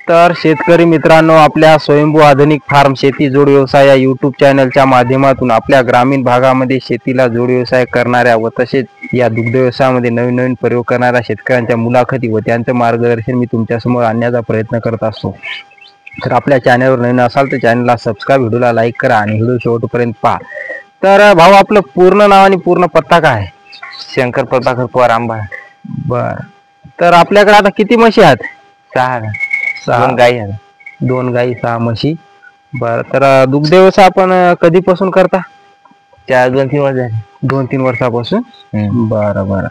तर शेतकरी मित्रांनो, आपल्या स्वयंभू आधुनिक फार्म शेती जोड व्यवसाय या यूट्यूब चॅनलच्या माध्यमातून आपल्या ग्रामीण भागामध्ये शेतीला जोड व्यवसाय करणाऱ्या व तसेच या दुग्ध व्यवसायामध्ये नवीन नवीन प्रयोग करणाऱ्या शेतकऱ्यांच्या मुलाखती व त्यांचं मार्गदर्शन मी तुमच्यासमोर आणण्याचा प्रयत्न करत असतो. तर आपल्या चॅनलवर नवीन असाल तर चॅनलला सबस्क्राईब, व्हिडिओला लाईक करा आणि व्हिडिओ शेवटपर्यंत पहा. तर भाऊ, आपलं पूर्ण नाव आणि पूर्ण पत्ता काय? शंकर प्रभाकर पवार आंबा. बर. तर आपल्याकडे आता किती म्हशी आहेत? 6. 2 गाई आहेत. 2 गाई, 6 म्हशी. बर. तर दुग्ध व्यवसाय आपण कधीपासून करता? 2-3 वर्ष झाली. 2-3 वर्षापासून. बरं बरं.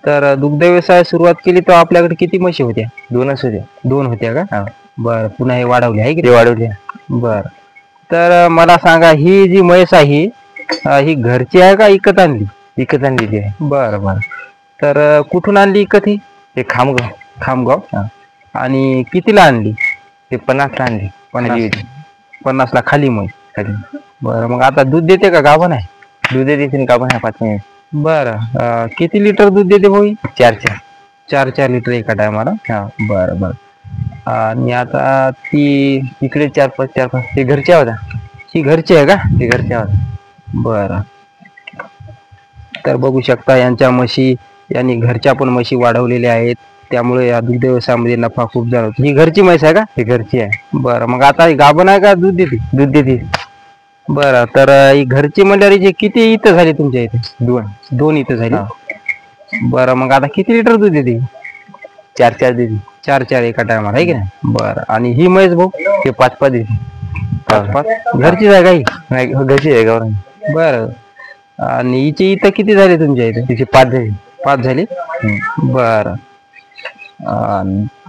तर दुग्ध व्यवसाय सुरुवात केली तर आपल्याकडे किती म्हशी होत्या? 2च होत्या. 2 होत्या का? बरं. पुन्हा हे वाढवली आहे की? ते वाढवली. बर. तर मला सांगा, ही जी म्हैस आहे ही घरची आहे का विकत आणली? विकत आणलेली आहे. बरं बरं. तर कुठून आणली विकत ही? ते खामगाव. खामगाव. आणि कितीला आणली? ते 50ला आणली. 50ला खाली म्हैस. खाली. बरं. मग आता दूध देते का गाभण आहे? दूध देते का पण 5 महिने. बरं. किती लिटर दूध देते भाऊ? 4 लिटर एका टायमाला. बरं बरं. आणि आता ती इकडे 4-5 ते घरच्या होता. ही घरची आहे का? ते घरच्या होता. बरं. तर बघू शकता, यांच्या म्हशी यांनी घरच्या पण म्हशी वाढवलेल्या आहेत, त्यामुळे या दुग्ध व्यवसायामध्ये नफा खूप जाणवतो. ही घरची म्हैस आहे का? ही घरची आहे. बरं. मग आता ही गाभण आहे का दूध देते? दूध देते. बरं. तर ही घरची म्हणल्यावर किती इथं झाली तुमच्या इथे? 2 इथं झाली. बरं. मग आता किती लिटर दूध देते? 4 देते. 4 एका टायमाला आहे की नाही? बरं. आणि ही म्हैस भाऊ? ते 5 देते. 5 घरचीच आहे का ही? नाही, घरची आहे गावरान. बरं. आणि हिची इथं किती झाली तुमच्या इथे? तिची 5 झाली. 5 झाली. बरं.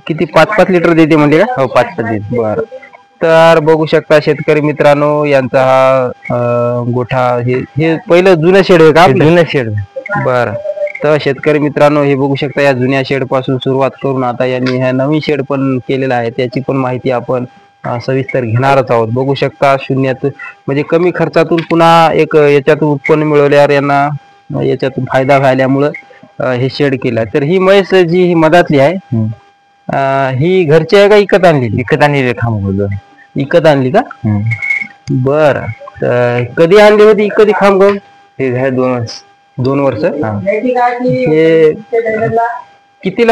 किती 5 लिटर देते म्हणजे का? हो, 5 देते. बरं. तर बघू शकता शेतकरी मित्रांनो, यांचा हा गोठा हे पहिलं जुनं शेड आहे का? जुनं शेड. बरं. तर शेतकरी मित्रांनो, हे बघू शकता, या जुन्या शेड पासून सुरुवात करून आता यांनी ह्या नवीन शेड पण केलेला आहे, त्याची पण माहिती आपण सविस्तर घेणारच आहोत. बघू शकता, शून्यात म्हणजे कमी खर्चातून पुन्हा एक याच्यातून उत्पन्न मिळवल्यावर यांना याच्यातून फायदा झाल्यामुळं हे शेड केलं. तर ही म्हैस जी ही मधातली आहे, ही घरची आहे का विकत आणली? विकत आणली. खामगाव. विकत आणली का? बर. तर कधी आणली होती कधी खामगाव? हे झाले 2 वर्ष. 2 वर्ष. हे कितीला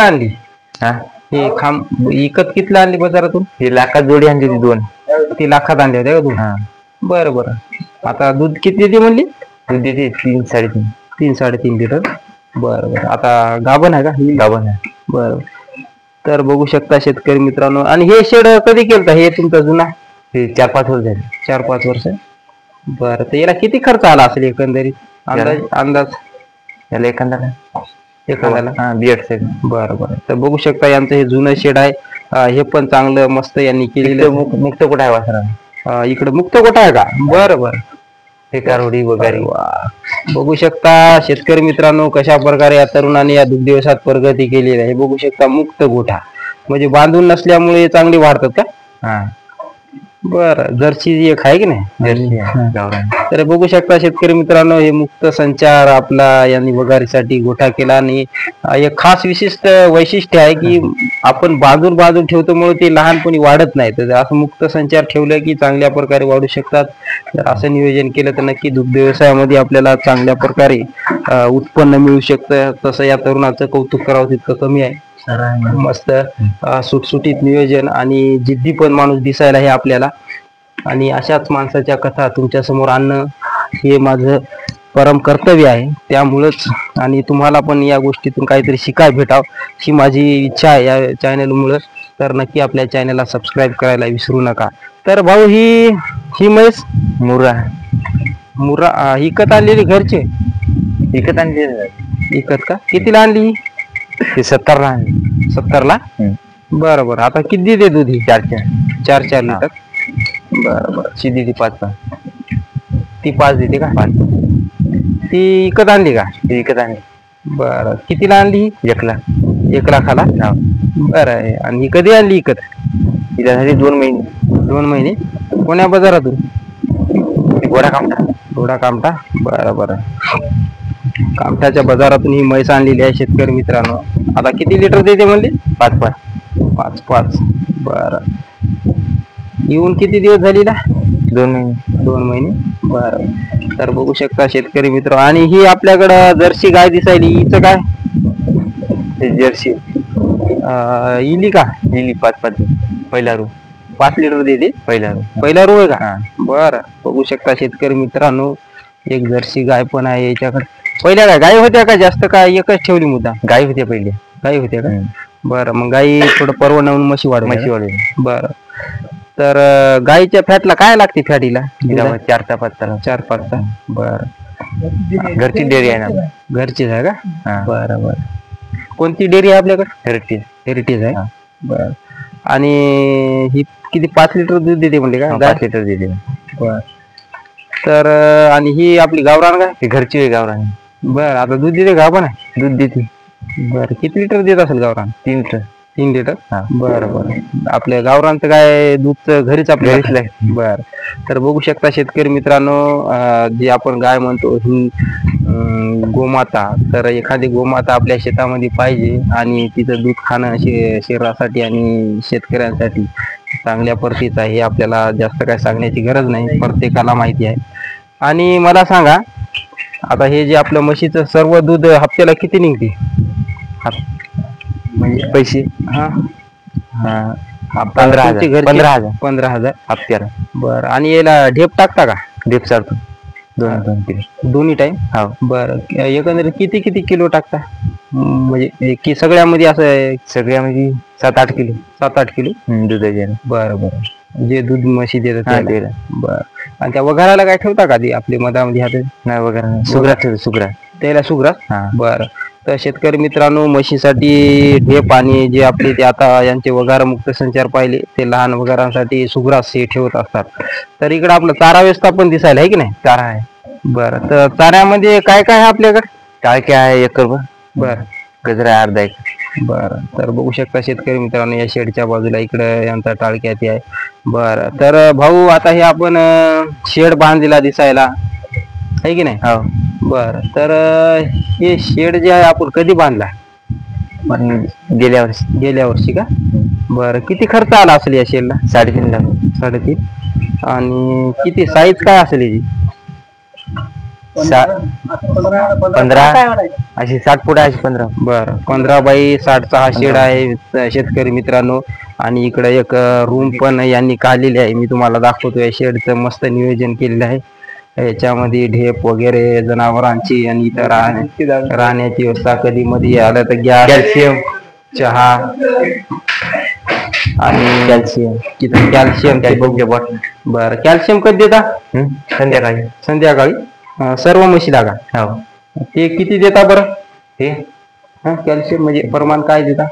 आणली? हे विकत कितीला आणली बाजारातून? हे लाखात जोडी आणली होती 2. ती लाखात आणली होती का 2? बरं बरं. आता दूध किती देते म्हणली? दूध देते 3-3.5. 3-3.5 लिटर. बरं बरं. आता गाभण आहे का? गाभण आहे. बरं. तर बघू शकता शेतकरी मित्रांनो, आणि हे शेड कधी केलं हे तुमचा जुना? हे 4-5 वर्ष झाले. 4-5 वर्ष. बरं. तर याला किती खर्च आला असेल एकंदरीत? अंदाज याला एखाद्याला बियड. बरं बरं. तर बघू शकता, यांचं हे जुनं शेड आहे. हे पण चांगलं मस्त यांनी केलेलं. मुक्त कोटा आहे वासरा. इकडे मुक्त कोटा आहे का? बरं बरं. हे कारवडी वगैरे. बघू शकता शेतकरी मित्रांनो, कशा प्रकारे या तरुणाने या दुग्ध व्यवसायात प्रगती केलेली आहे. बघू शकता, मुक्त गोठा म्हणजे बांधून नसल्यामुळे चांगली वाढतात का? बरं. जर्सी एक आहे की नाही? तर बघू शकता शेतकरी मित्रांनो, हे मुक्त संचार आपला यांनी वगारीसाठी गोठा केला. आणि एक खास विशिष्ट वैशिष्ट्य आहे की आपण बाजून ठेवतो म्हणून ते लहानपणी वाढत नाही. तर असं मुक्त संचार ठेवलं की चांगल्या प्रकारे वाढू शकतात. तर असं नियोजन केलं तर नक्की दुग्ध व्यवसायामध्ये आपल्याला चांगल्या प्रकारे उत्पन्न मिळू शकतं. तसं या तरुणाचं कौतुक करावं तितकं कमी आहे. मस्त सुटसुटीत नियोजन आणि जिद्दी पण माणूस दिसायला हे आपल्याला. आणि अशाच माणसाच्या कथा तुमच्या समोर आणणं हे माझं परम कर्तव्य आहे. त्यामुळंच आणि तुम्हाला पण या गोष्टीतून काहीतरी शिकाय भेटावं ही माझी इच्छा आहे या चॅनलमुळं. तर नक्की आपल्या चॅनलला सबस्क्राईब करायला विसरू नका. तर भाऊ, ही म्हैस मुरा विकत आणलेली घरचे? विकत आणली. विकत का? कितीला आणली? ते 70ला आणली. 70ला. बरं बरं. आता किती देते दूध? 4 लिटर. बरं बरं. शिदी ती 5. ती 5 देते का? 5. ती विकत आणली का? ती विकत आणली. बरं. कितीला आणली? 1 लाख. 1 लाखाला. बरं आहे. आणि ही कधी आणली विकत? तिला झाली 2 महिने. 2 महिने. कोण्या बाजारातून? घोडा कामटा. बरं बरं. कामठाच्या बाजारातून ही म्हैस आणलेली आहे शेतकरी मित्रांनो. आता किती लिटर देते म्हणले? 5. 5-5. बरं. येऊन किती दिवस झाली ना? 2 महिने. 2 महिने. बरं. तर बघू शकता शेतकरी मित्र. आणि ही आपल्याकडं जर्सी गाय दिसायली, हिचं काय? ते जर्सी इली का? दिली 5-5 पहिला रू. 5 लिटर देते पहिला रू. पहिला रो आहे का? हा. बरं. बघू शकता शेतकरी मित्रांनो, एक जर्सी गाय पण आहे याच्याकडे. पहिल्या गाय होत्या का जास्त, काय एकच ठेवली मुद्दा? गाई होते पहिले. गाई होत्या का? बरं. मग गाई थोडं परवडून म्हशी वाढ. म्हशी वाढली. बरं. तर गाईच्या फॅटला काय लागते? फॅटीला 4-5. 4-5. बरं. घरची डेअरी आहे ना. घरचीच आहे का? हा. बरं बरं. कोणती डेअरी आहे आपल्याकडे? हेरिटेज आहे. हा. बरं. आणि ही किती 5 लिटर दूध देते म्हणले का? 5 लिटर देते. बरं. तर आणि ही आपली गावरान काय? ही घरची आहे गावरान. बरं. आता दूध देते का पण? दूध देते. बरं. किती लिटर देत असेल गावरान? 3 लिटर. 3 लिटर. हा. बरं बरं. आपल्या गावरानचं काय दूध घरीच आपल्या घरीच लागते. बरं. तर बघू शकता शेतकरी मित्रांनो, जी आपण गाय म्हणतो ही गोमाता. तर एखादी गोमाता आपल्या शेतामध्ये पाहिजे आणि तिचं दूध खाणं शरीरासाठी आणि शेतकऱ्यांसाठी चांगल्या प्रतीचं आहे. हे आपल्याला जास्त काय सांगण्याची गरज नाही, प्रत्येकाला माहिती आहे. आणि मला सांगा, आता हे जे आपलं म्हशीचं सर्व दूध हप्त्याला किती निघते? म्हणजे पैसे हा. 15,000. 15,000 हप्त्याला. बरं. आणि याला ढेप टाकता का? ढेप चालतो 2 किलो दोन्ही टाइम? हो. बरं. एकंदरीत किती किती किलो टाकता? म्हणजे की सगळ्यामध्ये असं? सगळ्यामध्ये 7-8 किलो. 7-8 किलो दुधाचे. बरं बरं. जे दूध म्हशी देतात हा, त्याला. बरं. आणि त्या वघाराला काय ठेवता का ती आपली मधामध्ये हात? नाही वगैरे. सुग्रा ठेवतो. सुग्रा. त्याला सुग्रास? हा. बरं. तर शेतकरी मित्रांनो, म्हशीसाठी ढेप आणि जे आपले ते आता यांचे वगार मुक्त संचार पाहिले, ते लहान वगारांसाठी सुग्रास हे ठेवत असतात. तर इकडे आपलं चारा व्यवस्था पण दिसायला आहे की नाही? चारा आहे. बरं. तर चाऱ्यामध्ये काय काय आहे आपल्याकडे? टाळके आहे 1 एकर. बरं. गजरा आहे 1/2 एकर. बरं. तर बघू शकता शेतकरी मित्रांनो, या शेडच्या बाजूला इकडे यांचा टाळक्याती आहे. बरं. तर भाऊ, आता हे आपण शेड बांधलेला दिसायला आहे की नाही? हो. बरं. तर हे शेड जे आहे आपण कधी बांधला? गेल्या वर्षी. गेल्या वर्षी का? बरं. किती खर्च आला असेल या शेडला? 3.5 लाख. 3.5. आणि किती साईज काय असेल याची? 15 अशी 60 फूट आहे. 15. बरं. 15 बाय 60चा हा शेड आहे शेतकरी मित्रांनो. आणि इकडे एक रूम पण यांनी काढलेली आहे. मी तुम्हाला दाखवतो. या शेडचं मस्त नियोजन केलेलं आहे. याच्यामध्ये ढेप वगैरे जनावरांची आणि इतर राहण्याची व्यवस्था, कधी मध्ये आलं तर गॅस, कॅल्शियम, चहा आणि कॅल्शियमची बॉटल. बरं. कॅल्शियम कधी देता? संध्याकाळी. संध्याकाळी. सर्व म्हशीला का? हो. ते किती देता बरं? हे कॅल्शियम म्हणजे प्रमाण काय देता?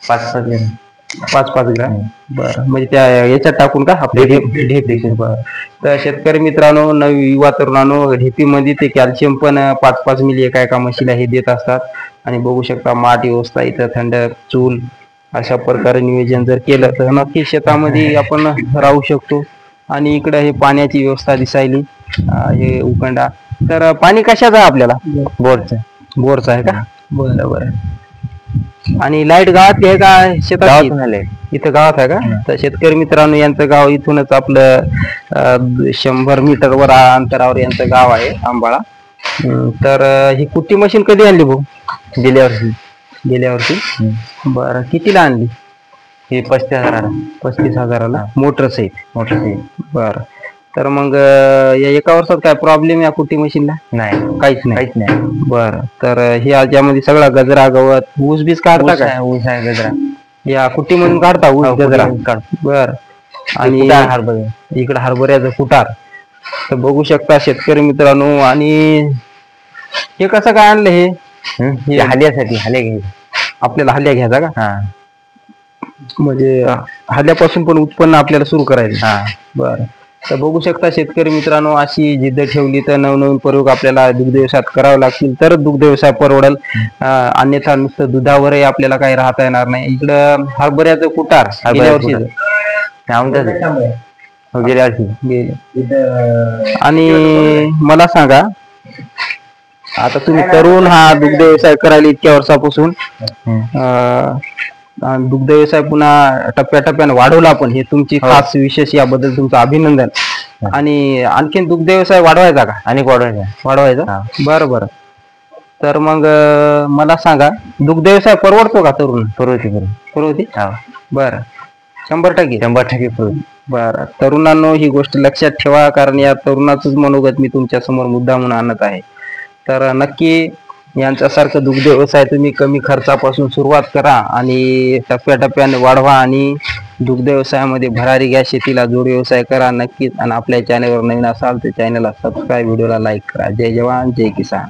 5-5 ग्रॅम. बरं. म्हणजे त्या याच्यात टाकून का आपले ढेप देखील? बरं. तर शेतकरी मित्रांनो, युवा तरुणांनो, ढेपीमध्ये ते कॅल्शियम पण 5-5 मिली एका म्हशीला हे देत असतात. आणि बघू शकता माठ व्यवस्था, इथं थंड चूल, अशा प्रकारे नियोजन जर केलं तर नक्की शेतामध्ये आपण राहू शकतो. आणि इकडे हे पाण्याची व्यवस्था दिसायली, हे उकंडा. तर पाणी कशाचं आहे आपल्याला? बोरचं आहे का? बरं बरं. आणि लाईट गावातली आहे का शेतात? इथं गावात आहे का? तर शेतकरी मित्रांनो, यांचं गाव इथूनच आपलं 100 मीटरवर अंतरावर यांचं गाव आहे, आंबाळा. तर ही कुट्टी मशीन कधी आणली भाऊ? गेल्या वर्षी. बरं. कितीला आणली? ही 35,000. 35,000ला मोटर सहित. बरं. तर मग या एका वर्षात काय प्रॉब्लेम या कुट्टी मशीनला? नाही, काहीच नाही. बरं. तर हे याच्यामध्ये सगळा गजरा, गवत, ऊस बीस काढता का? ऊस आहे, गजरा. या कुट्टी मधून काढता ऊस, गजरा? बरं. आणि इकडे हरभऱ्याचं कुटार. तर बघू शकता शेतकरी मित्रांनो. आणि हे कसं काय आणलं? हे हाल्यासाठी. हाल्या घ्यायचं आपल्याला? हाल्या घ्यायचा का? हा. म्हणजे हाल्यापासून पण उत्पन्न आपल्याला सुरू करायचं? हा. बरं. तर बघू शकता शेतकरी मित्रांनो, अशी जिद्द ठेवली तर नवनवीन प्रयोग आपल्याला दुग्ध व्यवसायात करावे लागतील, तर दुग्ध व्यवसाय परवडेल. अन्यथा नुसतं दुधावरही आपल्याला काही राहता येणार नाही. इकडं हरभऱ्याचं कुटार गेल्या वर्षी. आणि मला सांगा, आता तुम्ही तरुण हा दुग्ध व्यवसाय करायला इतक्या वर्षापासून, दुग्ध व्यवसाय पुन्हा टप्प्याटप्प्याने वाढवला पण हे तुमची खास विशेष, याबद्दल तुमचं अभिनंदन. आणि आणखीन दुग्ध व्यवसाय वाढवायचा का? आणि वाढवायचा. बरं बरं. तर मग मला सांगा, दुग्ध व्यवसाय परवडतो का तरुण? परवडते. बरं, 100% बरं. तरुणांनो, ही गोष्ट लक्षात ठेवा, कारण या तरुणाचंच मनोगत मी तुमच्या समोर मुद्दा म्हणून आणत आहे. तर नक्की यांच्यासारखं दुग्ध व्यवसाय तुम्ही कमी खर्चापासून सुरुवात करा आणि टप्प्याटप्प्याने वाढवा आणि दुग्ध व्यवसायामध्ये भरारी घ्या, शेतीला जोड व्यवसाय करा नक्कीच. आणि आपल्या चॅनलवर नवीन असाल तर चॅनलला सबस्क्राईब, व्हिडिओला लाईक करा. जय जवान जय किसान.